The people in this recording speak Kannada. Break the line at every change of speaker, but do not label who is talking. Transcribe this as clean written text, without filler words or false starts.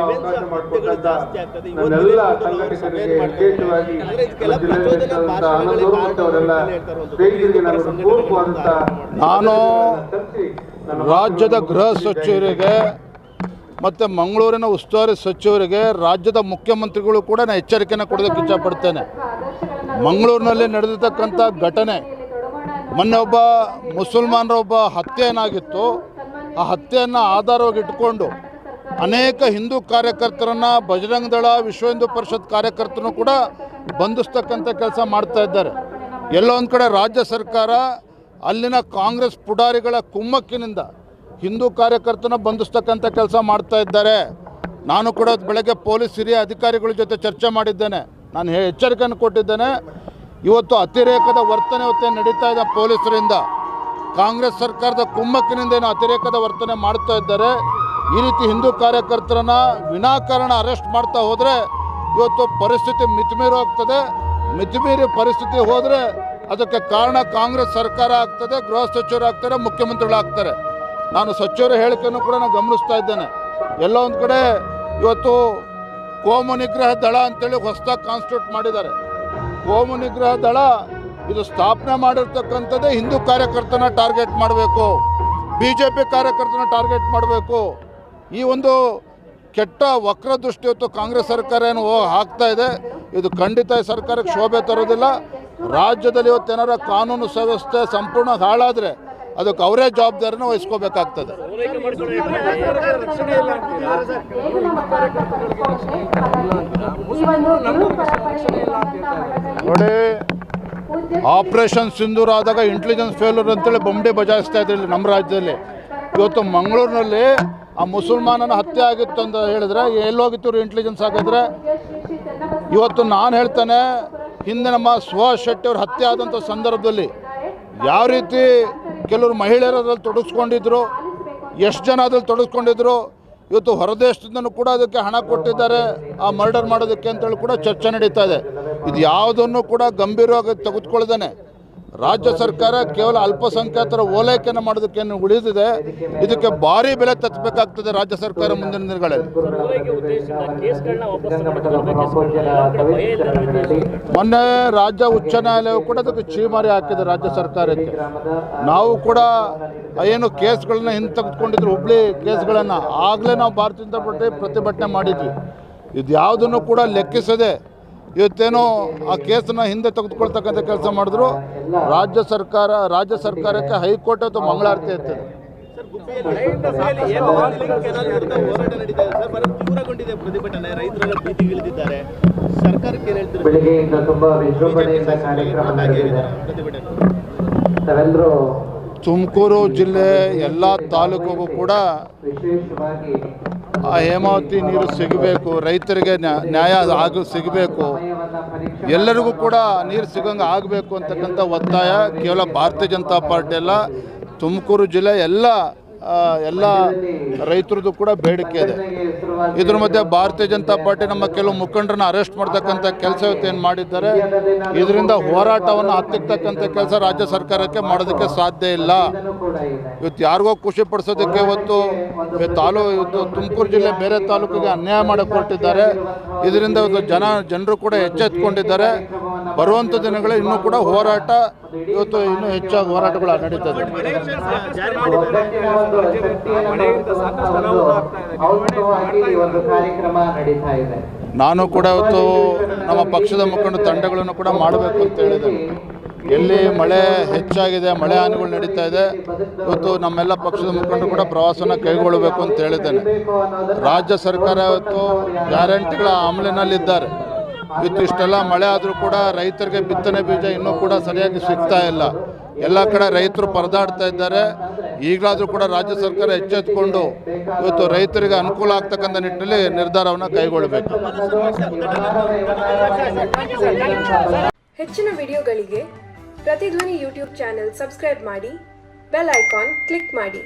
ಅವಕಾಶ ಮಾಡಿಕೊಟ್ಟಂತ ನನ್ನೆಲ್ಲ ಸಂಘಟಕರಿಗೆ ವಿಶೇಷವಾಗಿ ಅವರೆಲ್ಲ ಸ್ನೇಹಿತರಿಗೆ ನಾನು ಪೂರ್ವಕವಾದಂತ
ನಾನು ರಾಜ್ಯದ ಗೃಹ ಸಚಿವರಿಗೆ ಮತ್ತು ಮಂಗಳೂರಿನ ಉಸ್ತುವಾರಿ ಸಚಿವರಿಗೆ ರಾಜ್ಯದ ಮುಖ್ಯಮಂತ್ರಿಗಳು ಕೂಡ ನಾನು ಎಚ್ಚರಿಕೆಯನ್ನು ಕೊಡೋದಕ್ಕೆ ಇಚ್ಛಪಡ್ತೇನೆ. ಮಂಗಳೂರಿನಲ್ಲಿ ನಡೆದಿರ್ತಕ್ಕಂಥ ಘಟನೆ, ಮೊನ್ನೆ ಒಬ್ಬ ಮುಸಲ್ಮಾನರ ಒಬ್ಬ ಹತ್ಯೆ ಏನಾಗಿತ್ತು, ಆ ಹತ್ಯೆಯನ್ನು ಆಧಾರವಾಗಿಟ್ಟುಕೊಂಡು ಅನೇಕ ಹಿಂದೂ ಕಾರ್ಯಕರ್ತರನ್ನು ಬಜರಂಗ ದಳ, ವಿಶ್ವ ಹಿಂದೂ ಪರಿಷತ್ ಕಾರ್ಯಕರ್ತರನ್ನು ಕೂಡ ಬಂಧಿಸ್ತಕ್ಕಂಥ ಕೆಲಸ ಮಾಡ್ತಾ ಇದ್ದಾರೆ. ಎಲ್ಲೋ ಒಂದು ಕಡೆ ರಾಜ್ಯ ಸರ್ಕಾರ ಅಲ್ಲಿನ ಕಾಂಗ್ರೆಸ್ ಪುಡಾರಿಗಳ ಕುಮ್ಮಕ್ಕಿನಿಂದ ಹಿಂದೂ ಕಾರ್ಯಕರ್ತನ ಬಂಧಿಸ್ತಕ್ಕಂಥ ಕೆಲಸ ಮಾಡ್ತಾ ಇದ್ದಾರೆ. ನಾನು ಕೂಡ ಬೆಳಗ್ಗೆ ಪೊಲೀಸ್ ಹಿರಿಯ ಅಧಿಕಾರಿಗಳ ಜೊತೆ ಚರ್ಚೆ ಮಾಡಿದ್ದೇನೆ. ನಾನು ಎಚ್ಚರಿಕೆಯನ್ನು ಕೊಟ್ಟಿದ್ದೇನೆ. ಇವತ್ತು ಅತಿರೇಕದ ವರ್ತನೆ ನಡೀತಾ ಇದೆ ಪೊಲೀಸರಿಂದ. ಕಾಂಗ್ರೆಸ್ ಸರ್ಕಾರದ ಕುಮ್ಮಕ್ಕಿನಿಂದ ಏನು ಅತಿರೇಕದ ವರ್ತನೆ ಮಾಡ್ತಾ ಇದ್ದಾರೆ. ಈ ರೀತಿ ಹಿಂದೂ ಕಾರ್ಯಕರ್ತರನ್ನು ವಿನಾಕಾರಣ ಅರೆಸ್ಟ್ ಮಾಡ್ತಾ ಹೋದರೆ ಇವತ್ತು ಪರಿಸ್ಥಿತಿ ಮಿತಿಮೀರಿ ಹೋಗ್ತದೆ. ಮಿತಿಮೀರಿ ಪರಿಸ್ಥಿತಿ ಹೋದರೆ ಅದಕ್ಕೆ ಕಾರಣ ಕಾಂಗ್ರೆಸ್ ಸರ್ಕಾರ ಆಗ್ತದೆ, ಗೃಹ ಸಚಿವರು ಆಗ್ತಾರೆ, ಮುಖ್ಯಮಂತ್ರಿಗಳಾಗ್ತಾರೆ. ನಾನು ಸಚಿವರ ಹೇಳಿಕೆಯನ್ನು ಕೂಡ ನಾನು ಗಮನಿಸ್ತಾ ಇದ್ದೇನೆ. ಎಲ್ಲ ಒಂದು ಕಡೆ ಇವತ್ತು ಕೋಮು ನಿಗ್ರಹ ದಳ ಅಂತೇಳಿ ಹೊಸದಾಗಿ ಕಾನ್ಸ್ಟಿಟ್ಯೂಟ್ ಮಾಡಿದ್ದಾರೆ. ಕೋಮು ನಿಗ್ರಹ ದಳ ಇದು ಸ್ಥಾಪನೆ ಮಾಡಿರ್ತಕ್ಕಂಥದ್ದೇ ಹಿಂದೂ ಕಾರ್ಯಕರ್ತನ ಟಾರ್ಗೆಟ್ ಮಾಡಬೇಕು, BJP ಕಾರ್ಯಕರ್ತನ ಟಾರ್ಗೆಟ್ ಮಾಡಬೇಕು. ಈ ಒಂದು ಕೆಟ್ಟ ವಕ್ರದೃಷ್ಟಿ ಇವತ್ತು ಕಾಂಗ್ರೆಸ್ ಸರ್ಕಾರ ಏನು ಹಾಕ್ತಾ ಇದೆ, ಇದು ಖಂಡಿತ ಸರ್ಕಾರಕ್ಕೆ ಶೋಭೆ ತರೋದಿಲ್ಲ. ರಾಜ್ಯದಲ್ಲಿ ಇವತ್ತೇನಾರ ಕಾನೂನು ವ್ಯವಸ್ಥೆ ಸಂಪೂರ್ಣ ಹಾಳಾದರೆ ಅದಕ್ಕೆ ಅವರೇ ಜವಾಬ್ದಾರಿನ ವಹಿಸ್ಕೋಬೇಕಾಗ್ತದೆ. ನೋಡಿ, ಆಪರೇಷನ್ ಸಿಂಧೂರ್ ಆದಾಗ ಇಂಟೆಲಿಜೆನ್ಸ್ ಫೇಲ್ಯೂರ್ ಅಂತೇಳಿ ಬೊಂಬೆ ಬಜಾಯಿಸ್ತಾ ಇದ್ರಲ್ಲಿ ನಮ್ಮ ರಾಜ್ಯದಲ್ಲಿ. ಇವತ್ತು ಮಂಗಳೂರಿನಲ್ಲಿ ಆ ಮುಸಲ್ಮಾನನ ಹತ್ಯೆ ಆಗಿತ್ತು ಅಂತ ಹೇಳಿದ್ರೆ ಎಲ್ಲೋಗಿತ್ತು ಇಂಟೆಲಿಜೆನ್ಸ್ ಆಗಿದ್ರೆ. ಇವತ್ತು ನಾನು ಹೇಳ್ತಾನೆ, ಹಿಂದೆ ನಮ್ಮ ಸುಹಾಸ್ ಶೆಟ್ಟಿ ಅವ್ರ ಹತ್ಯೆ ಆದಂಥ ಸಂದರ್ಭದಲ್ಲಿ ಯಾವ ರೀತಿ ಕೆಲವರು ಮಹಿಳೆಯರು ಅದ್ರಲ್ಲಿ ತೊಡಗಿಸ್ಕೊಂಡಿದ್ರು, ಎಷ್ಟು ಜನ ಅದ್ರಲ್ಲಿ ತೊಡಗಿಸ್ಕೊಂಡಿದ್ರು. ಇವತ್ತು ಹೊರದೇಶದಿಂದನೂ ಕೂಡ ಅದಕ್ಕೆ ಹಣ ಕೊಟ್ಟಿದ್ದಾರೆ ಆ ಮರ್ಡರ್ ಮಾಡೋದಕ್ಕೆ ಅಂತೇಳಿ ಕೂಡ ಚರ್ಚೆ ನಡೀತಾ ಇದೆ. ಇದು ಯಾವುದನ್ನು ಕೂಡ ಗಂಭೀರವಾಗಿ ತೆಗೆದುಕೊಳ್ಳದೇನೆ ರಾಜ್ಯ ಸರ್ಕಾರ ಕೇವಲ ಅಲ್ಪಸಂಖ್ಯಾತರ ಓಲೈಕೆಯನ್ನು ಮಾಡೋದಕ್ಕೇನು ಉಳಿದಿದೆ, ಇದಕ್ಕೆ ಭಾರಿ ಬೆಲೆ ತಚ್ಚಬೇಕಾಗ್ತದೆ ರಾಜ್ಯ ಸರ್ಕಾರ ಮುಂದಿನ ದಿನಗಳಲ್ಲಿ. ಮೊನ್ನೆ ರಾಜ್ಯ ಉಚ್ಚ ನ್ಯಾಯಾಲಯ ಕೂಡ ಅದಕ್ಕೆ ಛೀಮಾರಿ ಹಾಕಿದೆ ರಾಜ್ಯ ಸರ್ಕಾರಕ್ಕೆ. ನಾವು ಕೂಡ ಏನು ಕೇಸ್ಗಳನ್ನ ಹಿಂದೆ ತೆಗೆದುಕೊಂಡಿದ್ರು, ಹುಬ್ಳಿ ಕೇಸ್ಗಳನ್ನು, ಆಗಲೇ ನಾವು ಭಾರತೀಯ ಜನತಾ ಪಾರ್ಟಿ ಪ್ರತಿಭಟನೆ ಮಾಡಿದ್ವಿ. ಇದು ಯಾವುದನ್ನು ಕೂಡ ಲೆಕ್ಕಿಸದೆ ಇವತ್ತೇನೋ ಆ ಕೇಸನ್ನು ಹಿಂದೆ ತೆಗೆದುಕೊಳ್ತಕ್ಕಂಥ ಕೆಲಸ ಮಾಡಿದ್ರು. ರಾಜ್ಯ ಸರ್ಕಾರಕ್ಕೆ ಹೈಕೋರ್ಟ್ ಅಥವಾ ಮಂಗಳಾರತಿ ಇರ್ತದೆ. ತುಮಕೂರು ಜಿಲ್ಲೆ ಎಲ್ಲ ತಾಲೂಕಿಗೂ ಕೂಡ ಆ ಹೇಮಾವತಿ ನೀರು ಸಿಗಬೇಕು, ರೈತರಿಗೆ ನ್ಯಾಯ ಸಿಗಬೇಕು, ಎಲ್ಲರಿಗೂ ಕೂಡ ನೀರು ಸಿಗಂಗೆ ಆಗಬೇಕು ಅಂತಕ್ಕಂಥ ಒತ್ತಾಯ ಕೇವಲ ಭಾರತೀಯ ಜನತಾ ಪಾರ್ಟಿ ಅಲ್ಲ, ತುಮಕೂರು ಜಿಲ್ಲೆ ಎಲ್ಲ ರೈತರದ್ದು ಕೂಡ ಬೇಡಿಕೆ ಇದೆ. ಇದ್ರ ಮಧ್ಯೆ ಭಾರತೀಯ ಜನತಾ ಪಾರ್ಟಿ ನಮ್ಮ ಕೆಲವು ಮುಖಂಡರನ್ನ ಅರೆಸ್ಟ್ ಮಾಡ್ತಕ್ಕಂಥ ಕೆಲಸ ಇವತ್ತೇನು ಮಾಡಿದ್ದಾರೆ. ಇದರಿಂದ ಹೋರಾಟವನ್ನು ಹತ್ತಿಕ್ಕತಕ್ಕಂಥ ಕೆಲಸ ರಾಜ್ಯ ಸರ್ಕಾರಕ್ಕೆ ಮಾಡೋದಕ್ಕೆ ಸಾಧ್ಯ ಇಲ್ಲ. ಇವತ್ತು ಯಾರಿಗೋ ಖುಷಿ ಪಡಿಸೋದಕ್ಕೆ ಇವತ್ತು ತುಮಕೂರು ಜಿಲ್ಲೆ ಬೇರೆ ತಾಲೂಕಿಗೆ ಅನ್ಯಾಯ ಮಾಡಕ್ಕೆ ಹೊರಟಿದ್ದಾರೆ. ಇದರಿಂದ ಇವತ್ತು ಜನರು ಕೂಡ ಎಚ್ಚೆತ್ತುಕೊಂಡಿದ್ದಾರೆ. ಬರುವಂಥ ದಿನಗಳು ಇನ್ನೂ ಕೂಡ ಹೋರಾಟ ಇವತ್ತು ಇನ್ನೂ ಹೆಚ್ಚಾಗಿ ಹೋರಾಟಗಳು ನಡೀತದೆ. ನಾನು ಕೂಡ ಇವತ್ತು ನಮ್ಮ ಪಕ್ಷದ ಮುಖಂಡ ತಂಡಗಳನ್ನು ಕೂಡ ಮಾಡಬೇಕು ಅಂತ ಹೇಳಿದ್ದೇನೆ. ಎಲ್ಲಿ ಮಳೆ ಹೆಚ್ಚಾಗಿದೆ, ಮಳೆ ಹಾನಿಗಳು ನಡೀತಾ ಇದೆ, ಇವತ್ತು ನಮ್ಮೆಲ್ಲ ಪಕ್ಷದ ಮುಖಂಡರು ಕೂಡ ಪ್ರವಾಸನ ಕೈಗೊಳ್ಳಬೇಕು ಅಂತ ಹೇಳಿದ್ದೇನೆ. ರಾಜ್ಯ ಸರ್ಕಾರ ಇವತ್ತು ಗ್ಯಾರಂಟಿಗಳ ಅಮಲಿನಲ್ಲಿದ್ದಾರೆ. ಇವತ್ತು ಇಷ್ಟೆಲ್ಲ ಮಳೆ ಆದರೂ ಕೂಡ ರೈತರಿಗೆ ಬಿತ್ತನೆ ಬೀಜ ಇನ್ನೂ ಕೂಡ ಸರಿಯಾಗಿ ಸಿಗ್ತಾ ಇಲ್ಲ. ಎಲ್ಲ ಕಡೆ ರೈತರು ಪರದಾಡ್ತಾ ಇದ್ದಾರೆ. ಈಗಲಾದರೂ ಕೂಡ ರಾಜ್ಯ ಸರ್ಕಾರ ಎಚ್ಚೆತ್ತುಕೊಂಡು ಇವತ್ತು ರೈತರಿಗೆ ಅನುಕೂಲ ಆಗ್ತಕ್ಕಂಥ ನಿಟ್ಟಿನಲ್ಲಿ ನಿರ್ಧಾರವನ್ನು ಕೈಗೊಳ್ಳಬೇಕು.
ಹೆಚ್ಚಿನ ವಿಡಿಯೋಗಳಿಗೆ ಪ್ರತಿಧ್ವನಿ ಯೂಟ್ಯೂಬ್ ಚಾನೆಲ್ ಸಬ್ಸ್ಕ್ರೈಬ್ ಮಾಡಿ, ಬೆಲ್ ಐಕಾನ್ ಕ್ಲಿಕ್ ಮಾಡಿ.